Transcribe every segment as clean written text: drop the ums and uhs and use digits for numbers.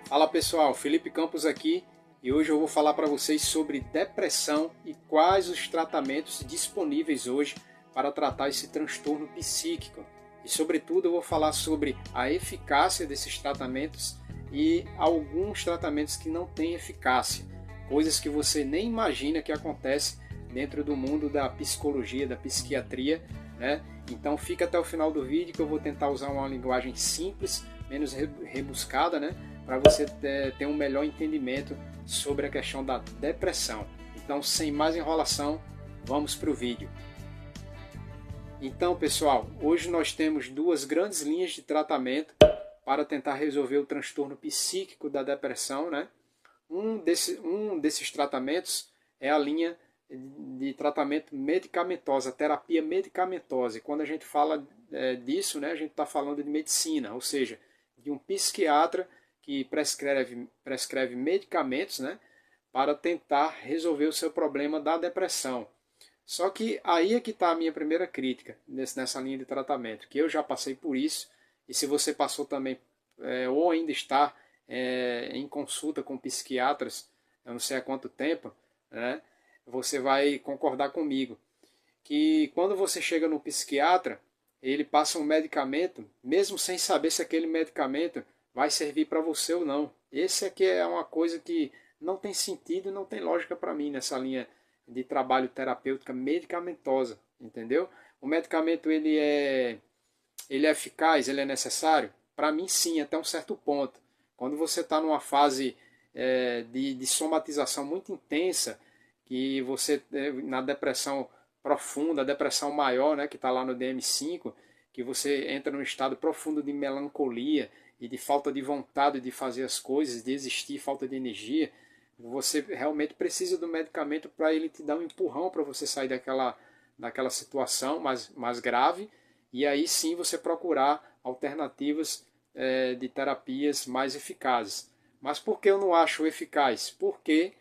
Fala pessoal, Felipe Campos aqui e hoje eu vou falar para vocês sobre depressão e quais os tratamentos disponíveis hoje para tratar esse transtorno psíquico. E sobretudo eu vou falar sobre a eficácia desses tratamentos e alguns tratamentos que não têm eficácia, coisas que você nem imagina que acontece dentro do mundo da psicologia, da psiquiatria, né? Então fica até o final do vídeo que eu vou tentar usar uma linguagem simples, menos rebuscada, né? Para você ter um melhor entendimento sobre a questão da depressão. Então, sem mais enrolação, vamos para o vídeo. Então, pessoal, hoje nós temos duas grandes linhas de tratamento para tentar resolver o transtorno psíquico da depressão, né? Um desses tratamentos é a linha de tratamento medicamentosa, terapia medicamentosa. E quando a gente fala disso, né, a gente está falando de medicina, ou seja, de um psiquiatra que prescreve medicamentos, né, para tentar resolver o seu problema da depressão. Só que aí é que está a minha primeira crítica nessa linha de tratamento, que eu já passei por isso, e se você passou também, ou ainda está em consulta com psiquiatras, eu não sei há quanto tempo, né, você vai concordar comigo, que quando você chega no psiquiatra, ele passa um medicamento, mesmo sem saber se aquele medicamento vai servir para você ou não. Esse aqui é uma coisa que não tem sentido e não tem lógica para mim nessa linha de trabalho terapêutica medicamentosa, entendeu? O medicamento ele é eficaz, ele é necessário? Para mim sim, até um certo ponto. Quando você está numa fase de somatização muito intensa, que você na depressão profunda, depressão maior, né, que está lá no DSM-5, que você entra num estado profundo de melancolia e de falta de vontade de fazer as coisas, de existir, falta de energia, você realmente precisa do medicamento para ele te dar um empurrão para você sair daquela situação mais grave, e aí sim você procurar alternativas de terapias mais eficazes. Mas por que eu não acho eficaz? Porque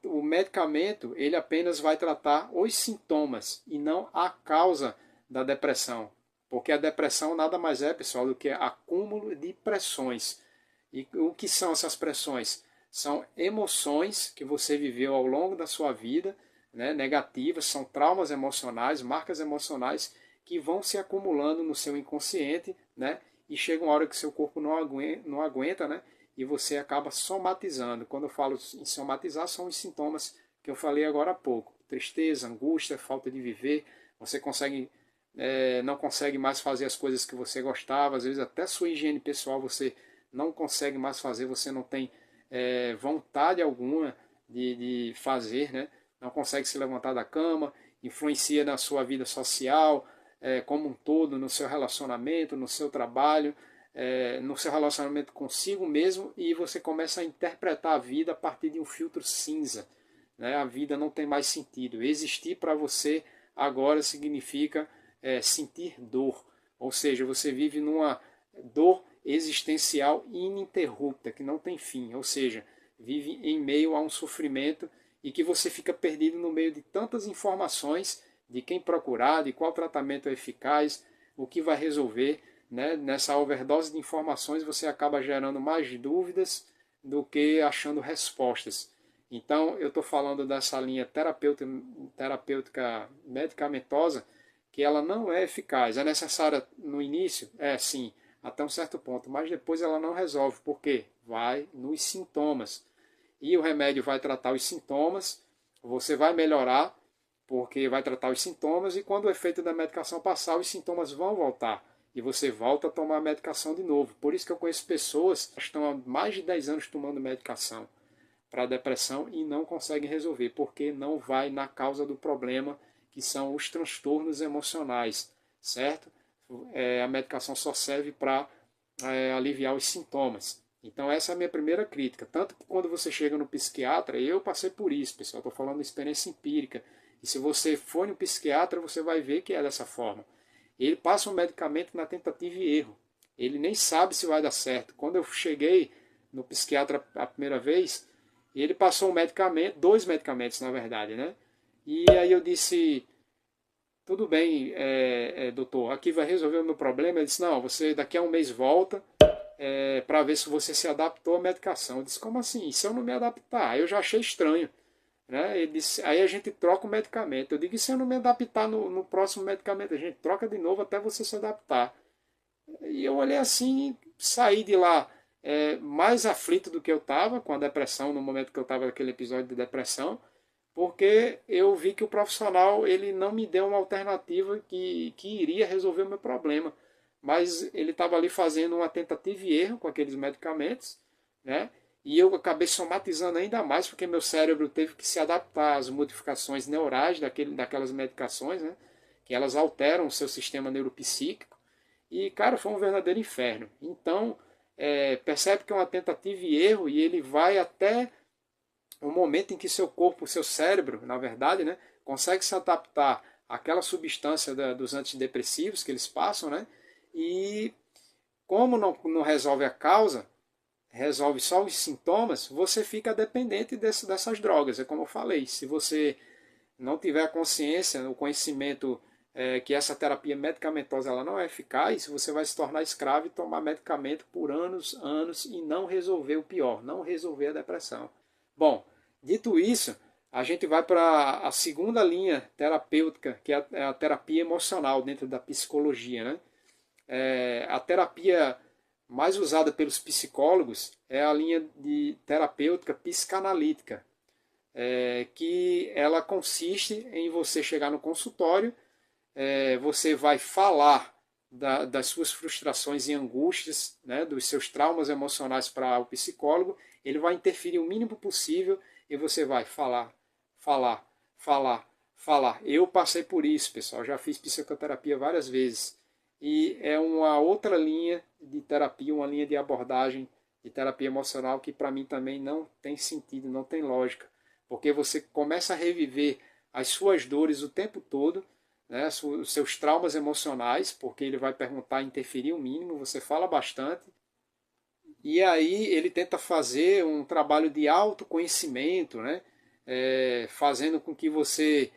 o medicamento ele apenas vai tratar os sintomas e não a causa da depressão. Porque a depressão nada mais é, pessoal, do que acúmulo de pressões. E o que são essas pressões? São emoções que você viveu ao longo da sua vida, né, negativas, são traumas emocionais, marcas emocionais que vão se acumulando no seu inconsciente, né, e chega uma hora que seu corpo não aguenta, né, e você acaba somatizando. Quando eu falo em somatizar, são os sintomas que eu falei agora há pouco. Tristeza, angústia, falta de viver, você não consegue mais fazer as coisas que você gostava, às vezes até sua higiene pessoal você não consegue mais fazer, você não tem vontade alguma de fazer, né? Não consegue se levantar da cama, influencia na sua vida social, como um todo, no seu relacionamento, no seu trabalho, no seu relacionamento consigo mesmo, e você começa a interpretar a vida a partir de um filtro cinza, né? A vida não tem mais sentido. Existir para você agora significa sentir dor, ou seja, você vive numa dor existencial ininterrupta, que não tem fim, ou seja, vive em meio a um sofrimento e que você fica perdido no meio de tantas informações de quem procurar, de qual tratamento é eficaz, o que vai resolver, né? Nessa overdose de informações você acaba gerando mais dúvidas do que achando respostas. Então eu estou falando dessa linha terapêutica medicamentosa, que ela não é eficaz. É necessária no início? Sim, até um certo ponto, mas depois ela não resolve. Por quê? Vai nos sintomas. E o remédio vai tratar os sintomas, você vai melhorar, porque vai tratar os sintomas, e quando o efeito da medicação passar, os sintomas vão voltar. E você volta a tomar a medicação de novo. Por isso que eu conheço pessoas que estão há mais de 10 anos tomando medicação para depressão e não conseguem resolver, porque não vai na causa do problema, que são os transtornos emocionais, certo? A medicação só serve para aliviar os sintomas. Então essa é a minha primeira crítica. Tanto que quando você chega no psiquiatra, eu passei por isso, pessoal, estou falando de experiência empírica. E se você for no psiquiatra, você vai ver que é dessa forma. Ele passa um medicamento na tentativa e erro. Ele nem sabe se vai dar certo. Quando eu cheguei no psiquiatra a primeira vez, ele passou um medicamento, dois medicamentos na verdade, né? E aí eu disse, tudo bem, doutor, aqui vai resolver o meu problema. Ele disse, não, você daqui a um mês volta para ver se você se adaptou à medicação. Eu disse, como assim? Se eu não me adaptar? Aí eu já achei estranho. Né? Ele disse, aí a gente troca o medicamento. Eu digo, e se eu não me adaptar no próximo medicamento? A gente troca de novo até você se adaptar. E eu olhei assim, saí de lá mais aflito do que eu estava, com a depressão, no momento que eu estava naquele episódio de depressão, porque eu vi que o profissional ele não me deu uma alternativa que iria resolver o meu problema. Mas ele estava ali fazendo uma tentativa e erro com aqueles medicamentos, né? E eu acabei somatizando ainda mais, porque meu cérebro teve que se adaptar às modificações neurais daquelas medicações, né? Que elas alteram o seu sistema neuropsíquico. E, cara, foi um verdadeiro inferno. Então, percebe que é uma tentativa e erro, e ele vai até o momento em que seu corpo, seu cérebro, na verdade, né, consegue se adaptar àquela substância dos antidepressivos que eles passam, né? E como não resolve a causa, resolve só os sintomas, você fica dependente dessas drogas. É como eu falei, se você não tiver a consciência, o conhecimento que essa terapia medicamentosa ela não é eficaz, você vai se tornar escravo e tomar medicamento por anos, anos e não resolver o pior, não resolver a depressão. Bom, dito isso, a gente vai para a segunda linha terapêutica, que é a terapia emocional dentro da psicologia, né? A terapia mais usada pelos psicólogos é a linha de terapêutica psicanalítica, que ela consiste em você chegar no consultório, você vai falar das suas frustrações e angústias, né, dos seus traumas emocionais para o psicólogo, ele vai interferir o mínimo possível e você vai falar, falar, falar, falar. Eu passei por isso, pessoal, já fiz psicoterapia várias vezes. E é uma outra linha de terapia, uma linha de abordagem de terapia emocional que para mim também não tem sentido, não tem lógica. Porque você começa a reviver as suas dores o tempo todo, né, os seus traumas emocionais, porque ele vai perguntar, interferir o mínimo, você fala bastante. E aí ele tenta fazer um trabalho de autoconhecimento, né, fazendo com que você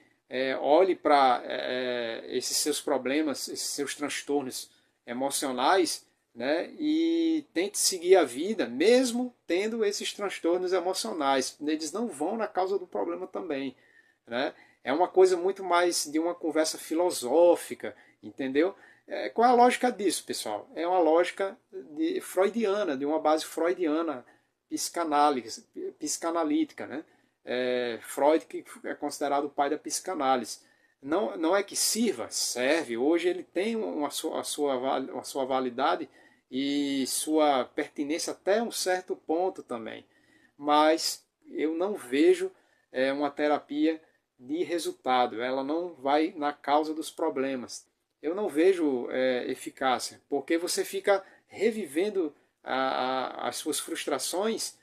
olhe para esses seus problemas, esses seus transtornos emocionais, né, e tente seguir a vida, mesmo tendo esses transtornos emocionais. Eles não vão na causa do problema também. Né? É uma coisa muito mais de uma conversa filosófica, entendeu? Qual é a lógica disso, pessoal? É uma lógica freudiana, de uma base freudiana, psicanalítica, né? Freud, que é considerado o pai da psicanálise. Não é que serve, hoje ele tem a sua validade e sua pertinência até um certo ponto também. Mas eu não vejo uma terapia de resultado, ela não vai na causa dos problemas. Eu não vejo eficácia, porque você fica revivendo as suas frustrações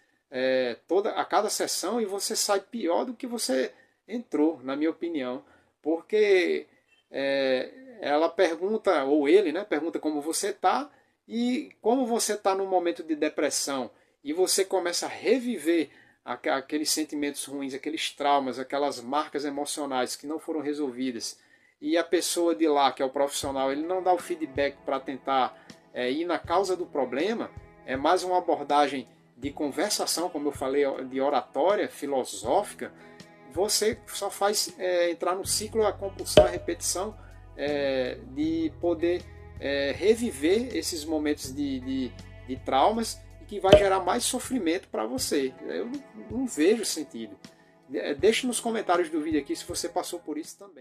a cada sessão e você sai pior do que você entrou, na minha opinião. Porque ela pergunta, ou ele, né, pergunta como você está, e como você está num momento de depressão e você começa a reviver aqueles sentimentos ruins, aqueles traumas, aquelas marcas emocionais que não foram resolvidas, e a pessoa de lá, que é o profissional, ele não dá o feedback para tentar ir na causa do problema, é mais uma abordagem de conversação, como eu falei, de oratória filosófica, você só faz entrar no ciclo, a compulsão, a repetição, de poder reviver esses momentos de traumas, e que vai gerar mais sofrimento para você. Eu não vejo sentido. Deixe nos comentários do vídeo aqui se você passou por isso também.